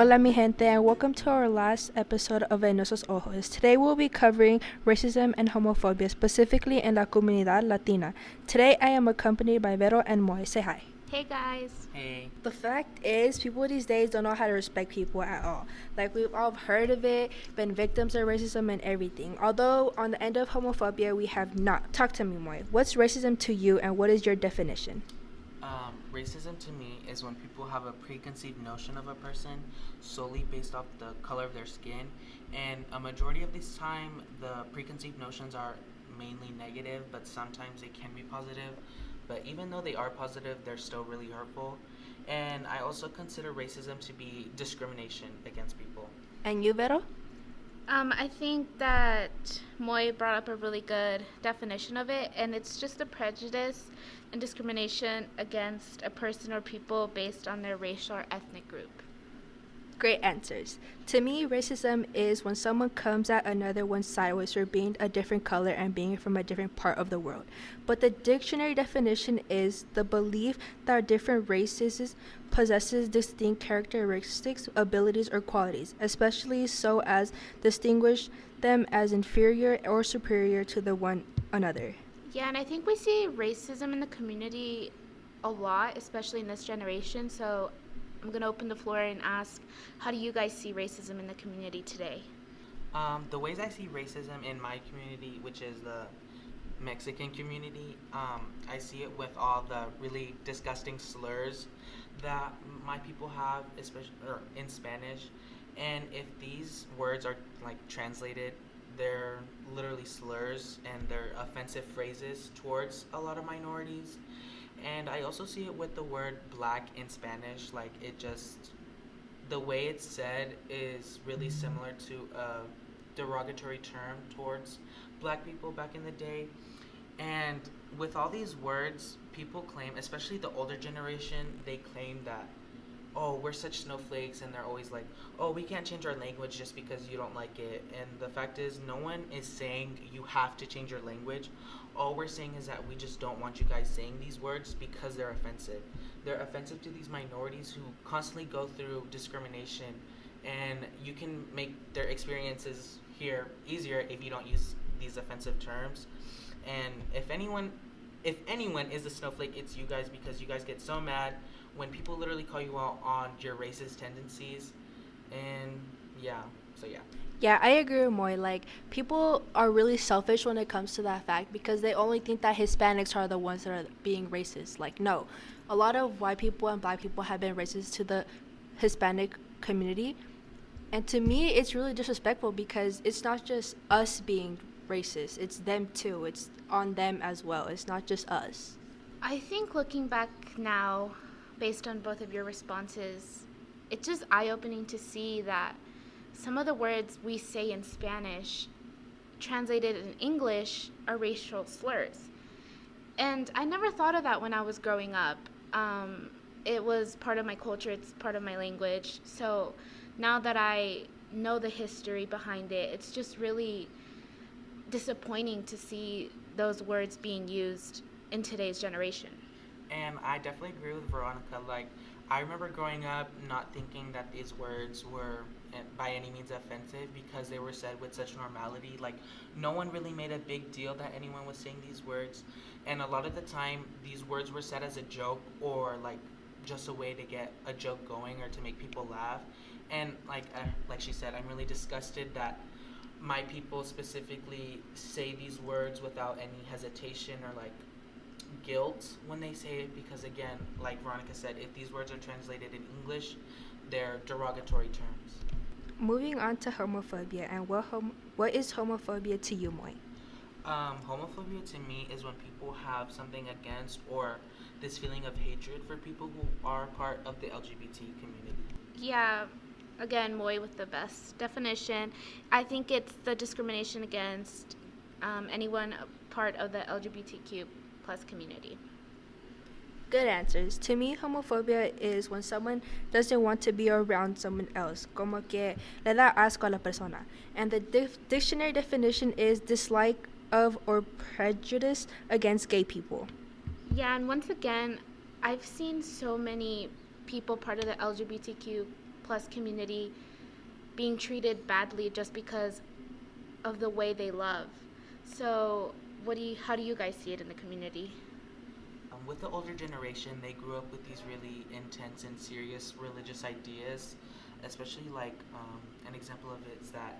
Hola mi gente and welcome to our last episode of Nuestros Ojos. Today we'll be covering racism and homophobia, specifically in la comunidad latina. Today I am accompanied by Vero and Moy. Say hi. Hey guys. Hey. The fact is, people these days don't know how to respect people at all. Like, we've all heard of it, been victims of racism and everything. Although, on the end of homophobia, we have not. Talk to me, Moy. What's racism to you and what is your definition? Racism to me is when people have a preconceived notion of a person solely based off the color of their skin, and a majority of this time the preconceived notions are mainly negative, but sometimes they can be positive. But even though they are positive, they're still really hurtful. And I also consider racism to be discrimination against people. And you, Vero? I think that Moy brought up a really good definition of it, and it's just a prejudice and discrimination against a person or people based on their racial or ethnic group. Great answers. To me, racism is when someone comes at another one sideways for being a different color and being from a different part of the world. But the dictionary definition is the belief that different races possesses distinct characteristics, abilities, or qualities, especially so as distinguish them as inferior or superior to the one another. Yeah, and I think we see racism in the community a lot, especially in this generation. So I'm going to open the floor and ask, how do you guys see racism in the community today? The ways I see racism in my community, which is the Mexican community, I see it with all the really disgusting slurs that my people have, especially in Spanish. And if these words are like translated, they're literally slurs and they're offensive phrases towards a lot of minorities. And I also see it with the word black in Spanish. Like, it just, the way it's said is really similar to a derogatory term towards black people back in the day. And with all these words, people claim, especially the older generation, they claim that, oh, we're such snowflakes, and they're always like, oh, we can't change our language just because you don't like it. And the fact is, no one is saying you have to change your language. All we're saying is that we just don't want you guys saying these words because they're offensive. They're offensive to these minorities who constantly go through discrimination, and you can make their experiences here easier if you don't use these offensive terms. And if anyone is a snowflake, it's you guys, because you guys get so mad when people literally call you out on your racist tendencies. And yeah. Yeah, I agree with Moy. Like, people are really selfish when it comes to that fact because they only think that Hispanics are the ones that are being racist. Like, no. A lot of white people and black people have been racist to the Hispanic community. And to me, it's really disrespectful because it's not just us being racist, it's them too. It's on them as well. It's not just us. I think looking back now, based on both of your responses, it's just eye-opening to see that some of the words we say in Spanish, translated in English, are racial slurs. And I never thought of that when I was growing up. It was part of my culture, it's part of my language. So now that I know the history behind it, it's just really disappointing to see those words being used in today's generation. And I definitely agree with Veronica. Like, I remember growing up not thinking that these words were by any means offensive because they were said with such normality. Like, no one really made a big deal that anyone was saying these words. And a lot of the time, these words were said as a joke, or like just a way to get a joke going or to make people laugh. And like she said, I'm really disgusted that my people specifically say these words without any hesitation or like guilt when they say it, because again, like Veronica said, if these words are translated in English, they're derogatory terms. Moving on to homophobia, and what is homophobia to you, Moy? Homophobia to me is when people have something against or this feeling of hatred for people who are part of the LGBT community. Yeah, again, Moy with the best definition. I think it's the discrimination against anyone part of the LGBTQ plus community. Good answers. To me, homophobia is when someone doesn't want to be around someone else, como que le da asco a la persona. And the dictionary definition is dislike of or prejudice against gay people. Yeah, and once again, I've seen so many people part of the LGBTQ plus community being treated badly just because of the way they love. So, how do you guys see it in the community? With the older generation, they grew up with these really intense and serious religious ideas, especially like an example of it is that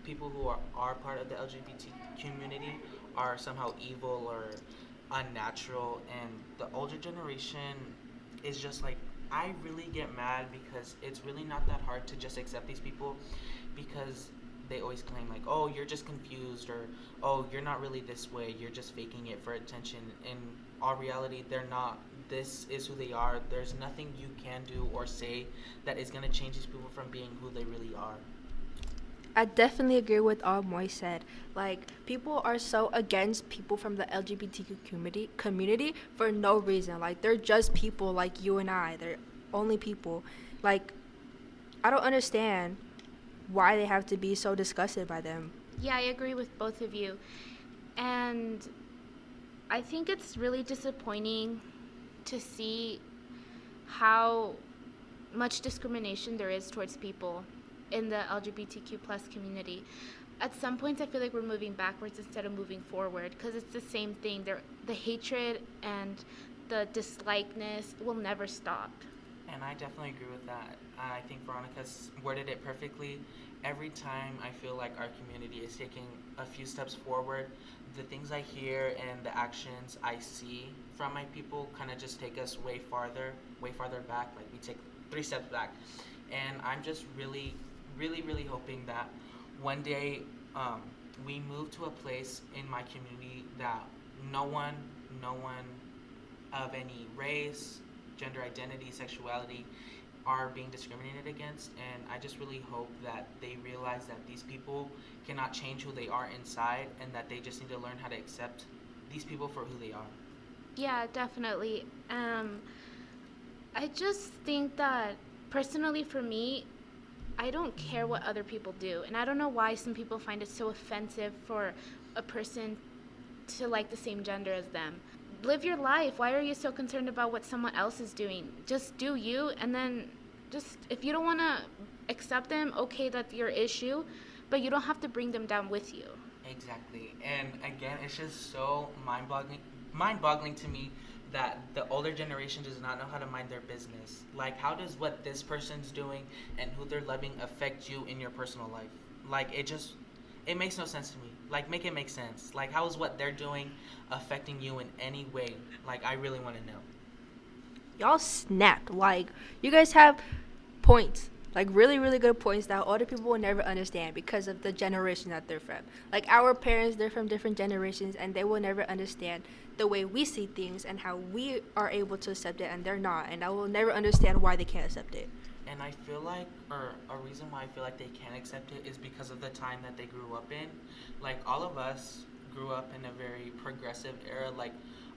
people who are part of the LGBT community are somehow evil or unnatural, and the older generation is just like, I really get mad because it's really not that hard to just accept these people, because they always claim like, oh, you're just confused, or oh, you're not really this way, you're just faking it for attention. In all reality, they're not. This is who they are. There's nothing you can do or say that is going to change these people from being who they really are. I definitely agree with all Moy said. Like, people are so against people from the LGBTQ community for no reason. Like, they're just people like you and I. They're only people. Like, I don't understand why they have to be so disgusted by them. Yeah, I agree with both of you. And I think it's really disappointing to see how much discrimination there is towards people in the LGBTQ plus community. At some points, I feel like we're moving backwards instead of moving forward, because it's the same thing. The hatred and the dislikeness will never stop. And I definitely agree with that. I think Veronica's worded it perfectly. Every time I feel like our community is taking a few steps forward, the things I hear and the actions I see from my people kind of just take us way farther back. Like, we take 3 steps back. And I'm just really, really, really hoping that one day we move to a place in my community that no one of any race, gender identity, sexuality are being discriminated against. And I just really hope that they realize that these people cannot change who they are inside, and that they just need to learn how to accept these people for who they are. Yeah, definitely. I just think that personally for me, I don't care what other people do. And I don't know why some people find it so offensive for a person to like the same gender as them. Live your life. Why are you so concerned about what someone else is doing? Just do you, and then just, if you don't want to accept them, okay, that's your issue, but you don't have to bring them down with you. Exactly. And again, it's just so mind-boggling to me that the older generation does not know how to mind their business. Like, how does what this person's doing and who they're loving affect you in your personal life? Like, it makes no sense to me. Like, make it make sense. Like, how is what they're doing affecting you in any way? Like, I really want to know. Y'all snapped. Like, you guys have points. Like, really, really good points that older people will never understand because of the generation that they're from. Like, our parents, they're from different generations, and they will never understand the way we see things and how we are able to accept it, and they're not. And I will never understand why they can't accept it. And I feel like, or a reason why I feel like they can't accept it is because of the time that they grew up in. Like, all of us grew up in a very progressive era. Like,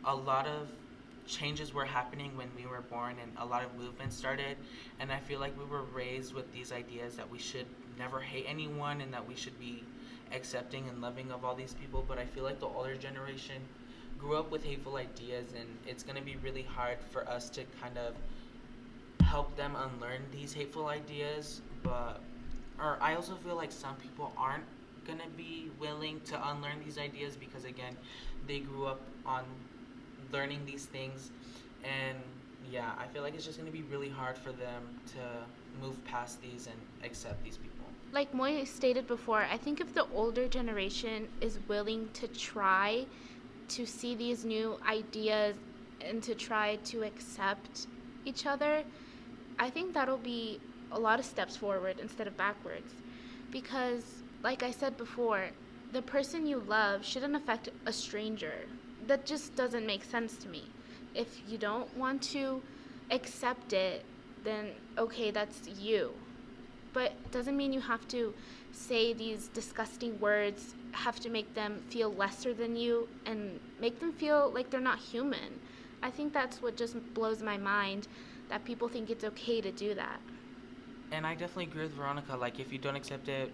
a lot of changes were happening when we were born, and a lot of movements started. And I feel like we were raised with these ideas that we should never hate anyone, and that we should be accepting and loving of all these people. But I feel like the older generation grew up with hateful ideas, and it's going to be really hard for us to kind of help them unlearn these hateful ideas. Or I also feel like some people aren't going to be willing to unlearn these ideas because, again, they grew up on learning these things. And yeah, I feel like it's just going to be really hard for them to move past these and accept these people. Like Moy stated before, I think if the older generation is willing to try to see these new ideas and to try to accept each other, I think that'll be a lot of steps forward instead of backwards. Because, like I said before, the person you love shouldn't affect a stranger. That just doesn't make sense to me. If you don't want to accept it, then okay, that's you. But it doesn't mean you have to say these disgusting words, have to make them feel lesser than you, and make them feel like they're not human. I think that's what just blows my mind, that people think it's okay to do that. And I definitely agree with Veronica. Like, if you don't accept it,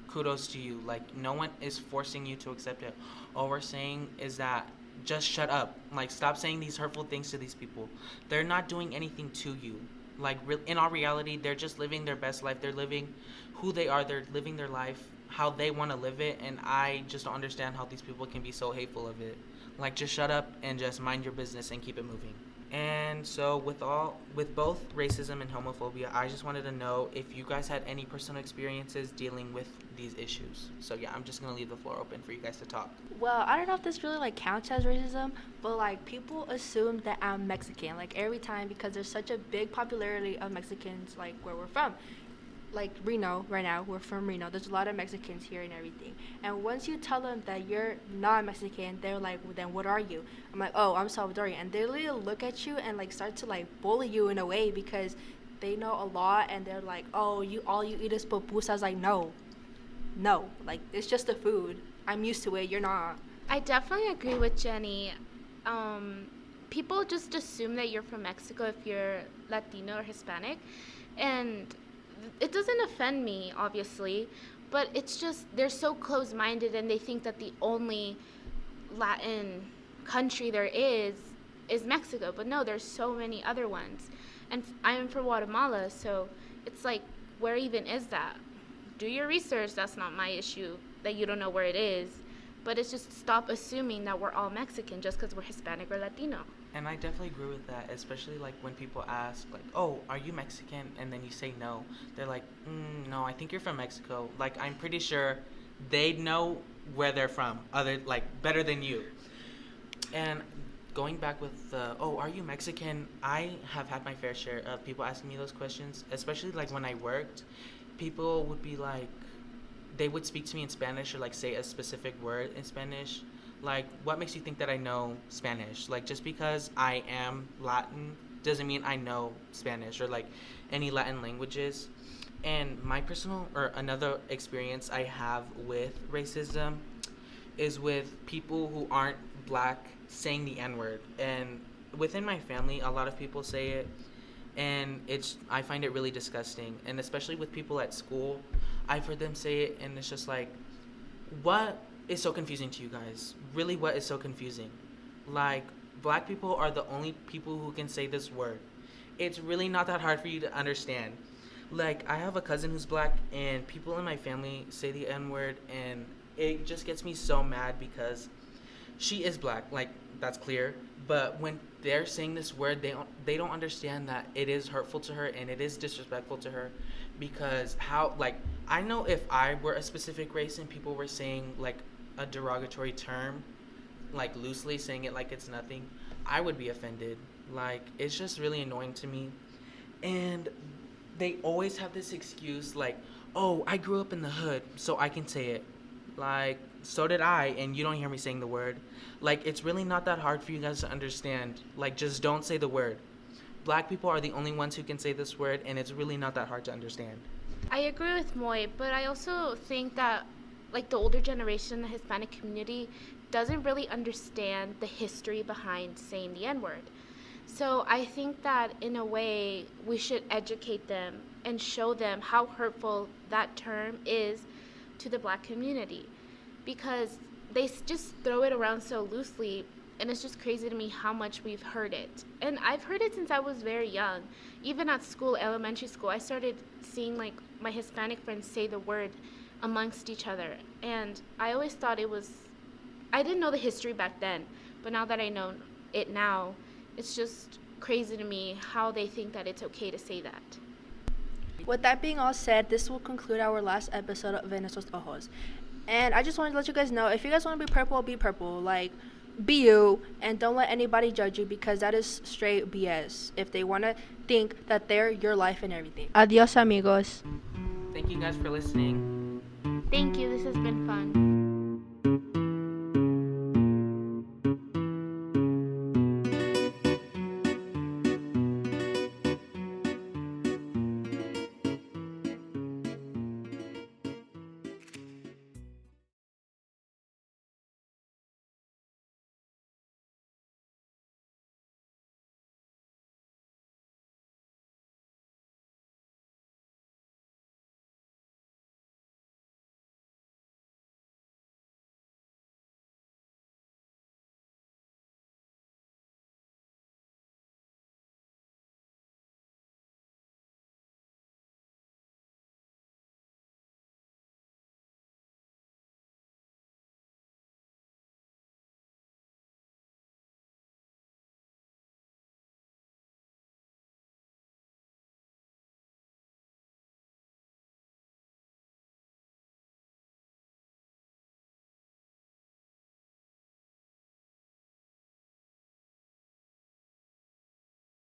kudos to you. Like, no one is forcing you to accept it. All we're saying is that just shut up. Like, stop saying these hurtful things to these people. They're not doing anything to you. Like, in all reality, they're just living their best life. They're living who they are. They're living their life how they want to live it, and I just don't understand how these people can be so hateful of it. Like, just shut up and just mind your business and keep it moving. And so with both racism and homophobia, I just wanted to know if you guys had any personal experiences dealing with these issues. So yeah, I'm just gonna leave the floor open for you guys to talk. Well, I don't know if this really like counts as racism, but like people assume that I'm Mexican like every time because there's such a big popularity of Mexicans like where we're from. Like Reno right now, we're from Reno. There's a lot of Mexicans here and everything. And once you tell them that you're not Mexican, they're like, well, then what are you? I'm like, oh, I'm Salvadorian. And they literally look at you and like start to like bully you in a way because they know a lot and they're like, oh, you all you eat is pupusas. Like, no, like it's just the food. I'm used to it. You're not. I definitely agree with Jenny. People just assume that you're from Mexico if you're Latino or Hispanic, and it doesn't offend me, obviously, but it's just they're so close-minded and they think that the only Latin country there is Mexico. But no, there's so many other ones. And I'm from Guatemala, so it's like, where even is that? Do your research. That's not my issue that you don't know where it is. But it's just stop assuming that we're all Mexican just because we're Hispanic or Latino. And I definitely agree with that, especially like when people ask, like, "Oh, are you Mexican?" and then you say no. They're like, "No, I think you're from Mexico." Like, I'm pretty sure they know where they're from, better than you. And going back with the, "Oh, are you Mexican?" I have had my fair share of people asking me those questions, especially like when I worked. People would be like, they would speak to me in Spanish or like say a specific word in Spanish. Like, what makes you think that I know Spanish? Like, just because I am Latin doesn't mean I know Spanish or like any Latin languages. And my personal or another experience I have with racism is with people who aren't black saying the N-word. And within my family, a lot of people say it, and I find it really disgusting. And especially with people at school, I've heard them say it, and it's just like, what is so confusing to you guys? Really, what is so confusing? Like, black people are the only people who can say this word. It's really not that hard for you to understand. Like, I have a cousin who's black, and people in my family say the N-word, and it just gets me so mad because she is black, like, that's clear. But when they're saying this word, they don't understand that it is hurtful to her and it is disrespectful to her, because I know if I were a specific race and people were saying like a derogatory term, like loosely saying it like it's nothing, I would be offended. Like, it's just really annoying to me. And they always have this excuse like, oh, I grew up in the hood, so I can say it. Like, so did I, and you don't hear me saying the word. Like, it's really not that hard for you guys to understand. Like, just don't say the word. Black people are the only ones who can say this word, and it's really not that hard to understand. I agree with Moy, but I also think that like the older generation, the Hispanic community, doesn't really understand the history behind saying the N-word. So I think that in a way we should educate them and show them how hurtful that term is to the black community, because they just throw it around so loosely, and it's just crazy to me how much we've heard it. And I've heard it since I was very young. Even at school, elementary school, I started seeing like my Hispanic friends say the word amongst each other, and I always thought I didn't know the history back then, but now that I know it now, it's just crazy to me how they think that it's okay to say that. With that being all said, this will conclude our last episode of Nuestros Ojos. And I just wanted to let you guys know, if you guys want to be purple, be purple. Like, be you, and don't let anybody judge you, because that is straight BS if they want to think that they're your life and everything. Adios, amigos. Thank you guys for listening. Thank you, this has been fun.